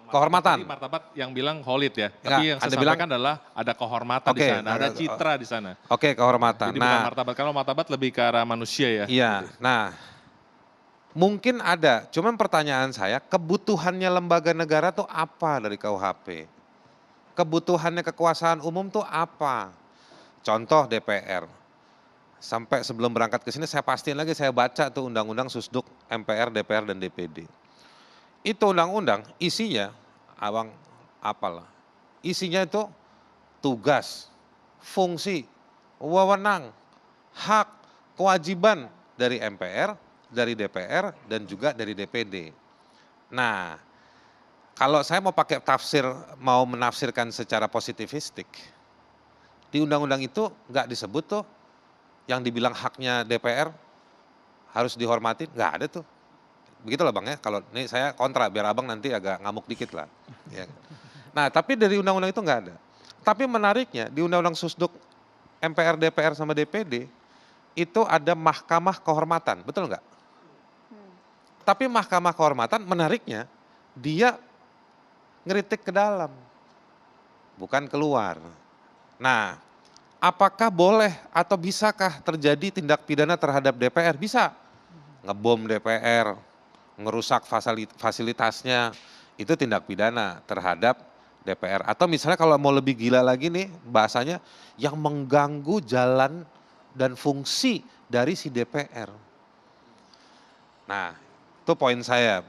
Kehormatan. Tadi martabat yang bilang Khalid ya, Enggak, tapi yang saya Anda bilang- sampaikan adalah ada kehormatan di Oke, sana, ada citra di sana. Oke, kehormatan. Jadi bukan martabat, kalau martabat lebih ke arah manusia ya. Iya. Nah, mungkin ada. Cuman pertanyaan saya, kebutuhannya lembaga negara tuh apa dari KUHP? Kebutuhannya kekuasaan umum tuh apa? Contoh DPR. Sampai sebelum berangkat ke sini saya pastiin lagi, saya baca tuh undang-undang Susduk, MPR, DPR, dan DPD. Itu undang-undang isinya, abang apalah, isinya itu tugas, fungsi, wewenang, hak, kewajiban dari MPR, dari DPR, dan juga dari DPD. Nah, kalau saya mau pakai tafsir, mau menafsirkan secara positivistik, di undang-undang itu nggak disebut tuh yang dibilang haknya DPR harus dihormati, nggak ada tuh. Begitulah Bang ya, kalau ini saya kontra biar Abang nanti agak ngamuk dikit lah. Ya. Nah, tapi dari undang-undang itu nggak ada. Tapi menariknya di undang-undang Susduk MPR, DPR sama DPD itu ada mahkamah kehormatan, betul nggak? Tapi mahkamah kehormatan menariknya dia ngeritik ke dalam, bukan keluar. Nah, apakah boleh atau bisakah terjadi tindak pidana terhadap DPR? Bisa. Ngebom DPR, ngerusak fasilitasnya, itu tindak pidana terhadap DPR. Atau misalnya kalau mau lebih gila lagi nih bahasanya, yang mengganggu jalan dan fungsi dari si DPR. Nah, itu poin saya.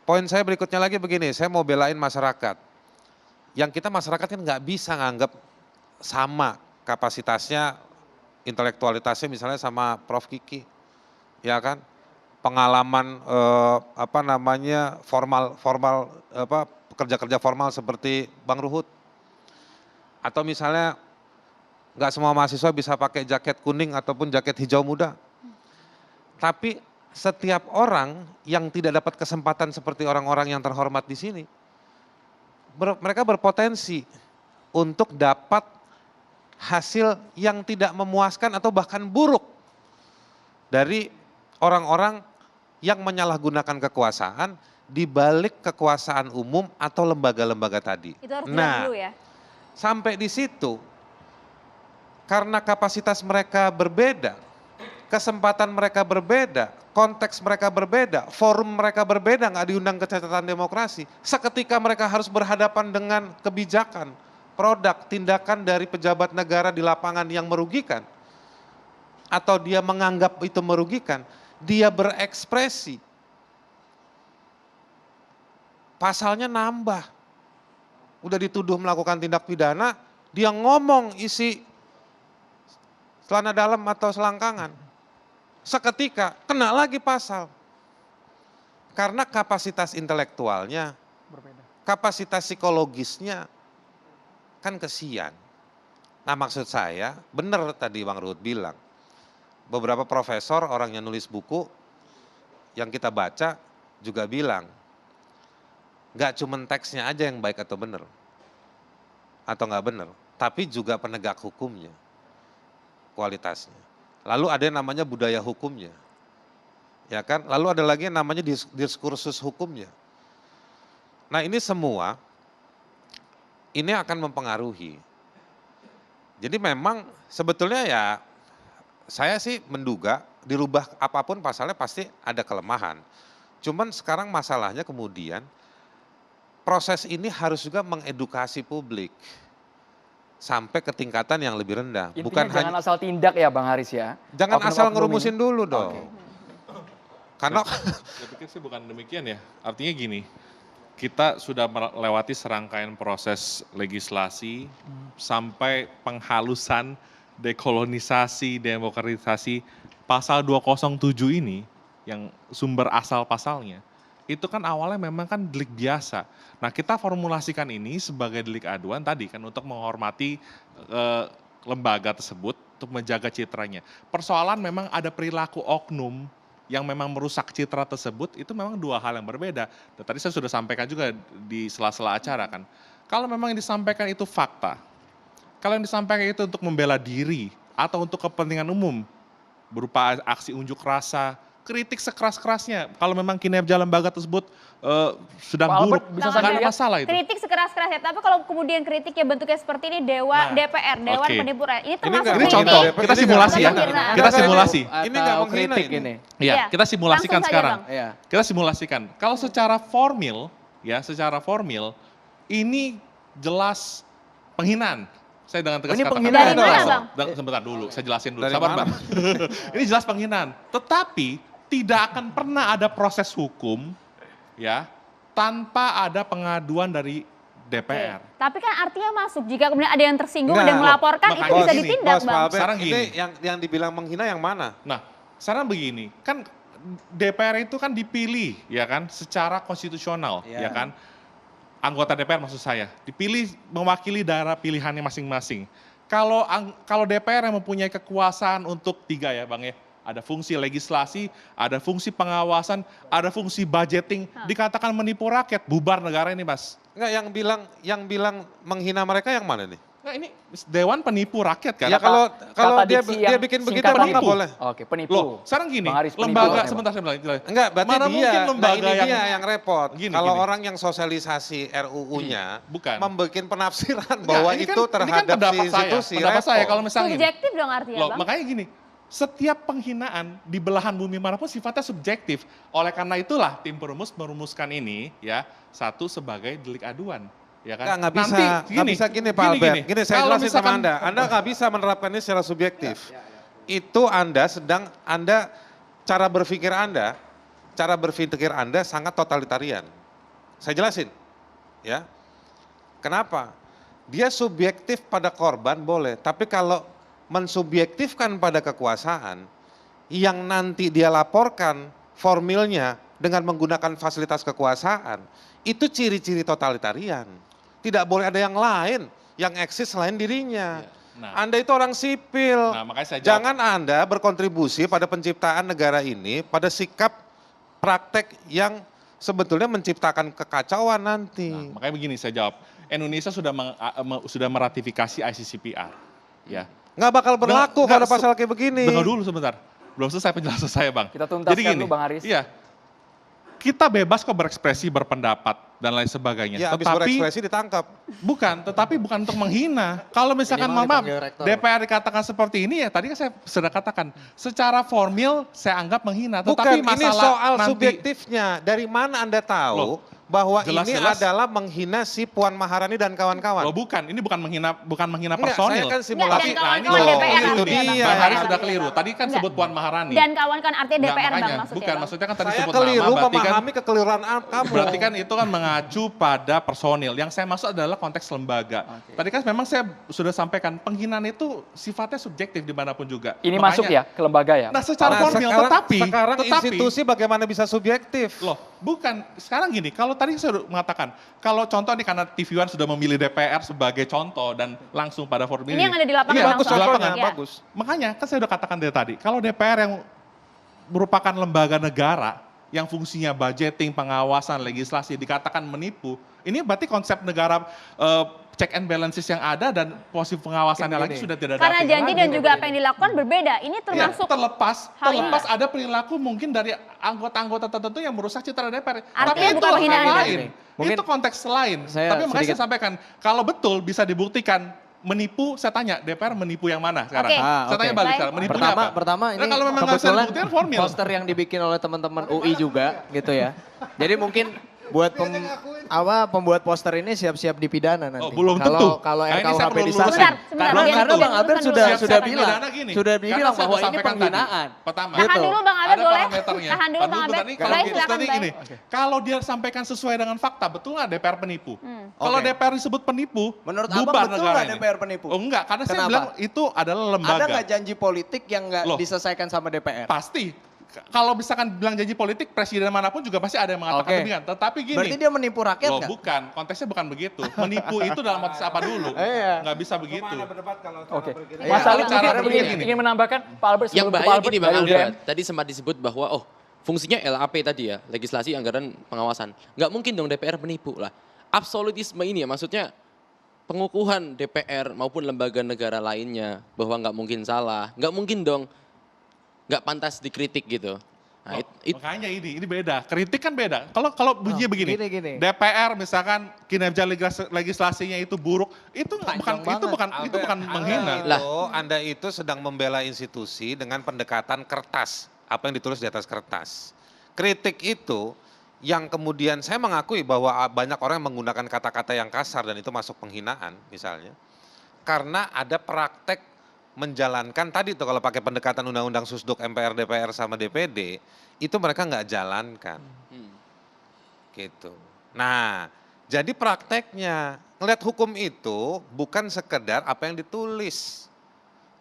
Poin saya berikutnya lagi begini, saya mau belain masyarakat. Yang kita masyarakat kan nggak bisa nganggap sama kapasitasnya, intelektualitasnya misalnya sama Prof. Kiki, ya kan? Pengalaman kerja-kerja formal seperti Bang Ruhut, atau misalnya nggak semua mahasiswa bisa pakai jaket kuning ataupun jaket hijau muda. Tapi setiap orang yang tidak dapat kesempatan seperti orang-orang yang terhormat di sini, mereka berpotensi untuk dapat hasil yang tidak memuaskan atau bahkan buruk dari orang-orang yang menyalahgunakan kekuasaan di balik kekuasaan umum atau lembaga-lembaga tadi. Itu harus jelas dulu ya. Sampai di situ, karena kapasitas mereka berbeda, kesempatan mereka berbeda, konteks mereka berbeda, forum mereka berbeda, nggak diundang ke catatan demokrasi. Seketika mereka harus berhadapan dengan kebijakan, produk, tindakan dari pejabat negara di lapangan yang merugikan, atau dia menganggap itu merugikan, dia berekspresi, pasalnya nambah. Udah dituduh melakukan tindak pidana, dia ngomong isi celana dalam atau selangkangan. Seketika kena lagi pasal. Karena kapasitas intelektualnya, kapasitas psikologisnya kan kesian. Nah maksud saya, benar tadi Bang Ruhut bilang, beberapa profesor, orang yang nulis buku, yang kita baca juga bilang, nggak cuma teksnya aja yang baik atau benar, atau nggak benar, tapi juga penegak hukumnya, kualitasnya. Lalu ada yang namanya budaya hukumnya, ya kan? Lalu ada lagi yang namanya diskursus hukumnya. Nah ini semua, ini akan mempengaruhi. Jadi memang sebetulnya ya, saya sih menduga dirubah apapun pasalnya pasti ada kelemahan. Cuman sekarang masalahnya kemudian proses ini harus juga mengedukasi publik sampai ke tingkatan yang lebih rendah. Intinya Bukan jangan hanya asal tindak ya Bang Haris ya. jangan asal ngerumusin dulu dong. Oke. Karena Saya pikir sih bukan demikian ya, artinya gini, kita sudah melewati serangkaian proses legislasi sampai penghalusan, dekolonisasi, demokratisasi. Pasal 207 ini yang sumber asal pasalnya, itu kan awalnya memang kan delik biasa. Nah kita formulasikan ini sebagai delik aduan tadi kan untuk menghormati lembaga tersebut, untuk menjaga citranya. Persoalan memang ada perilaku oknum yang memang merusak citra tersebut, itu memang dua hal yang berbeda. Dan tadi saya sudah sampaikan juga di sela-sela acara kan, kalau memang yang disampaikan itu fakta, kalau yang disampaikan itu untuk membela diri atau untuk kepentingan umum, berupa aksi unjuk rasa, kritik sekeras-kerasnya. Kalau memang kinerja lembaga tersebut sedang Pak Albert buruk, bisa nggak sampai ada lihat masalah itu. Kritik sekeras-kerasnya, tapi kalau kemudian kritiknya bentuknya seperti ini, Nah, DPR, Dewan oke. Penipu Rakyat, ini Ini termasuk nggak Ini menghina. contoh, DPR, kita ini simulasi ya. nggak menghina. Kita Nggak, simulasi. ini nggak Atau menghina kritik ini. ini. Iya, Iya. kita simulasikan Langsung saja, sekarang. Bang. Iya. Kita simulasikan. Kalau secara formil, ya secara formil, ini jelas penghinaan. Saya dengan tegas Ini katakan. penghinaan Dari mana, Bang? Sebentar dulu, saya jelasin dulu. Dari Sabar, mana? Bang. Ini jelas penghinaan. Tetapi tidak akan pernah ada proses hukum, ya, tanpa ada pengaduan dari DPR. Oke. Tapi kan artinya masuk, jika kemudian ada yang tersinggung, Nggak, ada yang melaporkan, makanya itu bisa gini, ditindak, Bos, Pak Bang. Albert, Sekarang ini gini. yang dibilang menghina yang mana? Nah, sekarang begini, kan DPR itu kan dipilih, ya kan, secara konstitusional, Iya. ya kan. Anggota DPR maksud saya, dipilih mewakili daerah pilihannya masing-masing. Kalau DPR yang mempunyai kekuasaan untuk 3 ya Bang ya, ada fungsi legislasi, ada fungsi pengawasan, ada fungsi budgeting, dikatakan menipu rakyat, bubar negara ini Mas. Enggak, yang bilang menghina mereka yang mana nih? Nah ini Dewan Penipu Rakyat kan. Ya kalau Kata dia diksi dia yang bikin begitu singkatan emang itu. nggak boleh. Oke, penipu. Loh, sekarang gini, Bang Haris, penipu lembaga kan, sebentar saya bilang. Enggak, berarti Mana dia, mungkin nah lembaga ini yang dia yang repot. Gini, Kalau gini. orang yang sosialisasi RUU-nya bukan. membuat penafsiran Enggak, bahwa ini itu kan terhadap si pendapat institusi, pendapat saya repot. kalau misalnya gini. Subjektif dong artinya, Loh, Bang. makanya gini, setiap penghinaan di belahan bumi manapun sifatnya subjektif. Oleh karena itulah tim perumus merumuskan ini ya, satu sebagai delik aduan. Ya kan? Nggak bisa, nggak bisa gini Pak Albert. Gini saya Kalau jelasin sama misalkan- Anda nggak bisa menerapkan ini secara subjektif. Itu Anda cara berpikir Anda sangat totalitarian. Saya jelasin, ya. Kenapa? Dia subjektif pada korban boleh, tapi kalau mensubjektifkan pada kekuasaan, yang nanti dia laporkan formilnya dengan menggunakan fasilitas kekuasaan, itu ciri-ciri totalitarian. Tidak boleh ada yang lain yang eksis selain dirinya. Nah. Anda itu orang sipil. Nah, makanya saya jawab. Jangan Anda berkontribusi pada penciptaan negara ini pada sikap praktek yang sebetulnya menciptakan kekacauan nanti. Nah, makanya begini saya jawab. Indonesia sudah meratifikasi ICCPR. Ya. Nggak bakal berlaku Nggak, pada pasal kayak begini. Dengar dulu sebentar. Belum selesai penjelasan saya, Bang. Kita tuntaskan Jadi gini, dulu, Bang Haris. Iya. Kita bebas kok berekspresi, berpendapat dan lain sebagainya. Ya, habis tetapi berekspresi ditangkap. bukan untuk menghina. Kalau misalkan Minimal maaf, dipanggil rektor. DPR dikatakan seperti ini ya tadi kan saya sudah katakan secara formil saya anggap menghina. Bukan, Tetapi ini masalah soal nanti, subjektifnya. Dari mana Anda tahu Loh, bahwa jelas-jelas- ini adalah menghina si Puan Maharani dan kawan-kawan? Loh bukan, ini bukan menghina Enggak, personil. saya kan Enggak, simulasi. dan kawan-kawan Nah, ini DPR itu artinya, dia. Bang. Bang Haris DPR. sudah keliru. Tadi kan Enggak. sebut Puan Maharani. Dan kawan kan artinya Nggak, DPR, Bang, makanya. maksudnya, Bukan, Bang. maksudnya kan tadi Saya sebut keliru nama, berarti kan memahami kekeliruan kamu. berarti kan itu kan mengacu pada personil. Yang saya maksud adalah konteks lembaga. Oke. Tadi kan memang saya sudah sampaikan penghinaan itu sifatnya subjektif dimanapun juga. Ini Makanya- masuk ya ke lembaga ya? Nah secara Nah, formil, sekarang tetapi institusi bagaimana bisa subjektif? loh bukan. Sekarang gini, kalau tadi saya sudah mengatakan, kalau contoh nih karena TV One sudah memilih DPR sebagai contoh dan langsung pada formil Ini yang ada di lapangan Iya, bagus langsung. di contohnya, lapangan. Iya. bagus. Makanya kan saya udah katakan dari tadi, kalau DPR yang merupakan lembaga negara yang fungsinya budgeting, pengawasan, legislasi dikatakan menipu, ini berarti konsep negara check and balances yang ada dan posisi pengawasannya Mungkin lagi gini. sudah tidak ada. Karena artinya janji lagi. dan juga apa yang dilakukan berbeda. Ini Ya, termasuk terlepas hal ini. ada perilaku mungkin dari anggota-anggota tertentu yang merusak citra DPR. Artinya itu bukan hal penghinaan lain. ini. Mungkin Itu konteks lain. saya Tapi makanya sedikit- saya sampaikan, kalau betul bisa dibuktikan menipu, saya tanya DPR menipu yang mana sekarang? Oke. Saya tanya Oke. balik Baik. sekarang, menipunya apa? Pertama ini Nah, kalau memang nggak bisa kebetulan dibuktikan formil. poster yang dibikin oleh teman-teman UI juga gitu ya. Jadi mungkin buat pembuat poster ini siap-siap dipidana nanti. Oh, belum tentu. Kalau Nah, ini saya RKUHP perlu disahkan. luruskan. Sebentar, Karena bagian itu Bang Albert luruskan sudah dulu. sudah Siap-siap bilang pidana gini. sudah Karena dibilang saya bahwa udah ini sampaikan penghinaan. tadi. Pertama, Tahan Gitu. dulu Bang Albert ada boleh? parameternya. Tahan dulu Tadi Bang itu Albert. tadi, kalau Baik, gitu silakan tadi Bang. gini, kalau dia sampaikan sesuai dengan fakta, betul nggak DPR penipu? Kalau Oke. DPR disebut penipu, Menurut Abang bubar betul negara nggak ini. DPR penipu? Oh enggak, karena saya Kenapa? bilang itu adalah lembaga. Ada nggak janji politik yang nggak Loh. diselesaikan sama DPR? Pasti. Kalau misalkan bilang janji politik, presiden manapun juga pasti ada yang mengatakan Oke. demikian. Tetapi gini, Berarti dia menipu rakyat loh nggak? bukan, konteksnya bukan begitu. Menipu itu dalam konteks apa dulu? Iya. Nggak bisa begitu. Oke. Iya, Mas Salim cara mungkin berpikir ingin, gini. ingin menambahkan Pak Albert Yang sebelum ke Pak bahaya Albert gini Bang dari Albert, UGM. tadi sempat disebut bahwa fungsinya LAP tadi ya, legislasi anggaran pengawasan. Nggak mungkin dong DPR menipu lah. Absolutisme ini ya maksudnya pengukuhan DPR maupun lembaga negara lainnya bahwa nggak mungkin salah, nggak mungkin dong nggak pantas dikritik gitu. Nah, Makanya ini beda. Kritik kan beda. Kalau bunyinya begini, gini. DPR misalkan kinerja legislasinya itu buruk, itu bukan menghina. Anda itu sedang membela institusi dengan pendekatan kertas, apa yang ditulis di atas kertas. Kritik itu yang kemudian saya mengakui bahwa banyak orang yang menggunakan kata-kata yang kasar dan itu masuk penghinaan misalnya. Karena ada praktek menjalankan tadi tuh kalau pakai pendekatan undang-undang susduk MPR, DPR sama DPD, itu mereka nggak jalankan. Gitu. Nah, jadi prakteknya ngelihat hukum itu bukan sekedar apa yang ditulis.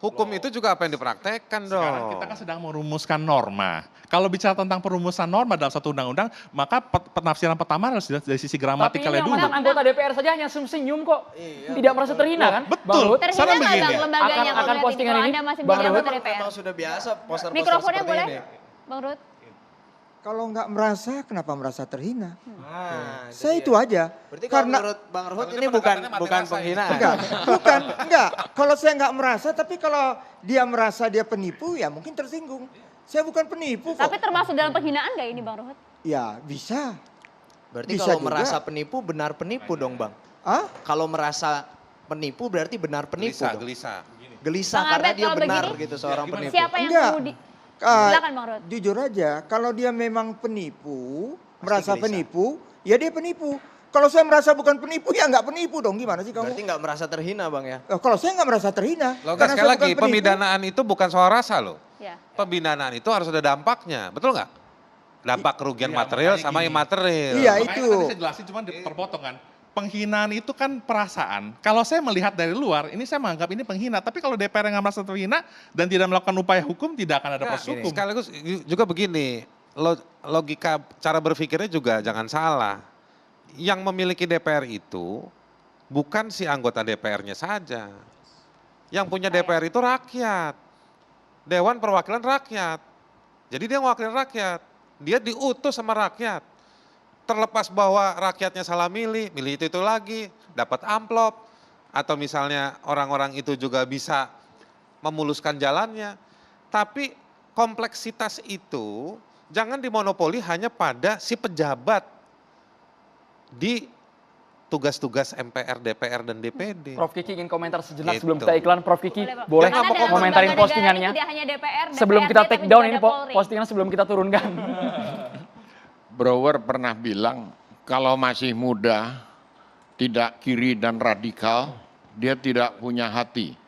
Hukum itu juga apa yang dipraktekkan dong. Sekarang kita kan sedang merumuskan norma. Kalau bicara tentang perumusan norma dalam satu undang-undang, maka penafsiran pertama harus dari sisi Tapi gramatikalnya ini dulu. yang anggota DPR saja hanya senyum kok. Tidak merasa terhina kan? Betul. Bang Ruhut? Terhina Sekarang nggak begini. Bang lembaganya Akan kalau lihat postingan kalau ini, Anda masih Bang menjadi Ruhut, anggota DPR? Memang sudah biasa poster-poster Mikrofonnya seperti boleh, ini. Bang Ruhut? Kalau nggak merasa, kenapa merasa terhina? dia. Saya itu aja. Berarti kalau Karena menurut Bang Ruhut Kalau ini itu bukan pendekatannya mati bukan rasa penghinaan. enggak. Kalau saya nggak merasa, tapi kalau dia merasa dia penipu, ya mungkin tersinggung. Saya bukan penipu kok. Tapi termasuk dalam penghinaan nggak ini Bang Ruhut? Ya bisa. Berarti Bisa kalau juga. merasa penipu benar penipu dong, Bang. Ah? Kalau merasa penipu berarti benar penipu Gelisah, dong. gelisah. Gelisah Bang karena Abed, dia kalau benar begini, gitu seorang penipu. Siapa yang Enggak. kemudi? Ah, Silakan Bang Ruhut. jujur aja, kalau dia memang penipu, merasa gelisah. penipu, ya dia penipu. Kalau saya merasa bukan penipu, ya nggak penipu dong. Gimana sih kamu? Berarti nggak merasa terhina, Bang ya? Kalau saya nggak merasa terhina. Loh, karena sekali saya lagi, bukan penipu. pemidanaan itu bukan soal rasa loh. Ya. Pembinaan itu harus ada dampaknya, betul nggak? Dampak kerugian Iya, material makanya sama gini. imaterial. Iya, Makanya itu. tadi saya jelasin cuma terpotong kan. Penghinaan itu kan perasaan. Kalau saya melihat dari luar, ini saya menganggap ini penghina. Tapi kalau DPR yang nggak merasa terhina dan tidak melakukan upaya hukum, tidak akan ada Nah, proses hukum. sekaligus juga begini, logika cara berpikirnya juga jangan salah. Yang memiliki DPR itu bukan si anggota DPR-nya saja. Yang punya DPR itu rakyat. Dewan Perwakilan Rakyat. Jadi dia mewakili rakyat. Dia diutus sama rakyat. Terlepas bahwa rakyatnya salah milih itu lagi, dapat amplop. Atau misalnya orang-orang itu juga bisa memuluskan jalannya. Tapi kompleksitas itu jangan dimonopoli hanya pada si pejabat di tugas-tugas MPR, DPR, dan DPD. Prof Kiki ingin komentar sejenak Gitu. sebelum kita iklan. Prof Kiki Boleh, Bang. boleh Karena dalam komentarin lembaga negara postingannya. ini tidak hanya DPR, Sebelum DPRD, kita tapi take down juga ini ada Polri. postingan sebelum kita turunkan. Brouwer pernah bilang kalau masih muda, tidak kiri dan radikal, dia tidak punya hati.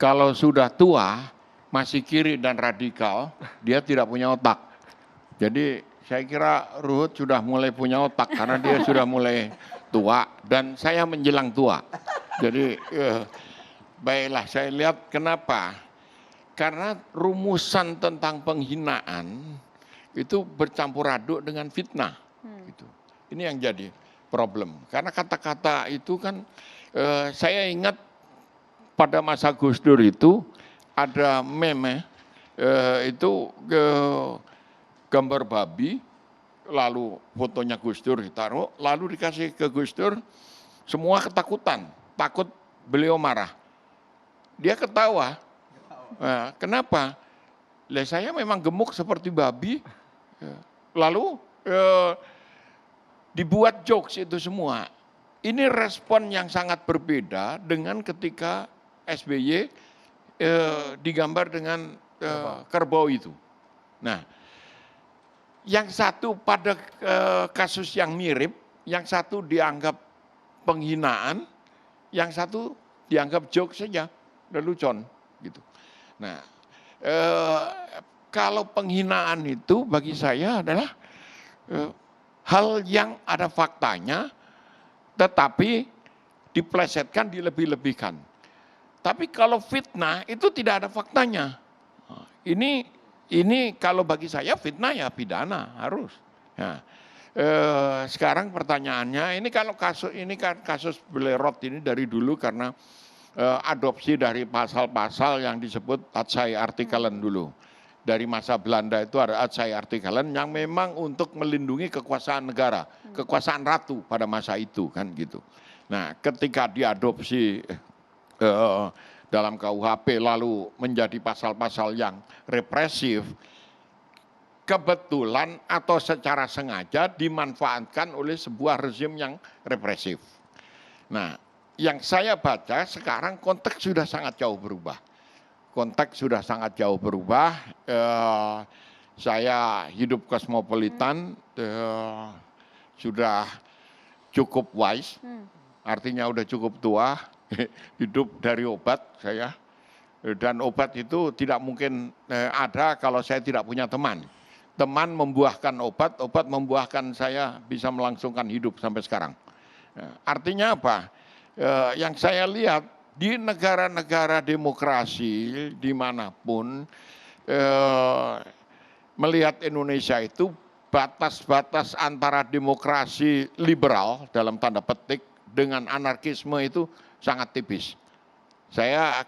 Kalau sudah tua, masih kiri dan radikal, dia tidak punya otak. Jadi saya kira Ruhut sudah mulai punya otak karena dia sudah mulai tua dan saya menjelang tua. Jadi baiklah saya lihat kenapa. Karena rumusan tentang penghinaan itu bercampur aduk dengan fitnah. Gitu. Ini yang jadi problem. Karena kata-kata itu kan saya ingat pada masa Gus Dur itu ada meme itu gambar babi, lalu fotonya Gus Dur ditaruh, lalu dikasih ke Gus Dur, semua ketakutan, takut beliau marah. Dia ketawa. Nah, kenapa? Lah saya memang gemuk seperti babi. Lalu dibuat jokes itu semua. Ini respon yang sangat berbeda dengan ketika SBY digambar dengan kerbau itu. Nah, yang satu pada kasus yang mirip, yang satu dianggap penghinaan, yang satu dianggap joke saja, lelucon gitu. Nah, kalau penghinaan itu bagi saya adalah hal yang ada faktanya, tetapi diplesetkan, dilebih-lebihkan. Tapi kalau fitnah itu tidak ada faktanya. Ini kalau bagi saya fitnah ya pidana harus. Nah, sekarang pertanyaannya, ini kalau kasus ini kan kasus belerot ini dari dulu karena adopsi dari pasal-pasal yang disebut Atsai-Artikelen dulu. Dari masa Belanda itu ada Atsai-Artikelen yang memang untuk melindungi kekuasaan negara, kekuasaan ratu pada masa itu kan gitu. Nah, ketika diadopsi dalam KUHP lalu menjadi pasal-pasal yang represif, kebetulan atau secara sengaja dimanfaatkan oleh sebuah rezim yang represif. Nah, yang saya baca sekarang konteks sudah sangat jauh berubah. Konteks sudah sangat jauh berubah. Saya hidup kosmopolitan, sudah cukup wise, artinya udah cukup tua, hidup dari obat saya. Dan obat itu tidak mungkin ada kalau saya tidak punya teman. Teman membuahkan obat, obat membuahkan saya bisa melangsungkan hidup sampai sekarang. Artinya apa? Yang saya lihat di negara-negara demokrasi dimanapun, melihat Indonesia itu batas-batas antara demokrasi liberal dalam tanda petik dengan anarkisme itu sangat tipis.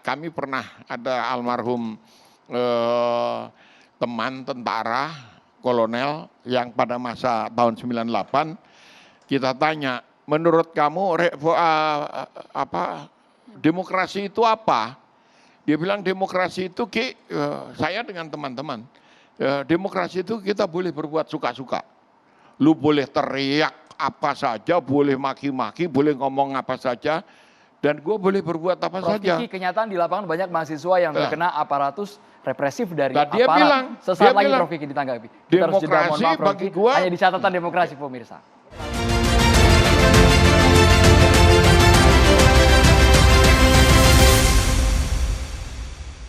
Kami pernah ada almarhum teman tentara kolonel yang pada masa tahun 98 kita tanya, menurut kamu demokrasi itu apa? Dia bilang demokrasi itu saya dengan teman-teman, demokrasi itu kita boleh berbuat suka-suka. Lu boleh teriak apa saja, boleh maki-maki, boleh ngomong apa saja, dan gue boleh berbuat apa saja. Kiki, kenyataan di lapangan banyak mahasiswa yang terkena aparatus represif dari Nah, dia aparat. bilang, Sesaat dia lagi bilang, Prof Kiki ditanggapi. Kita harus jeda, mohon demokrasi maaf, Prof bagi Kiki. gua- Hanya di catatan demokrasi pemirsa.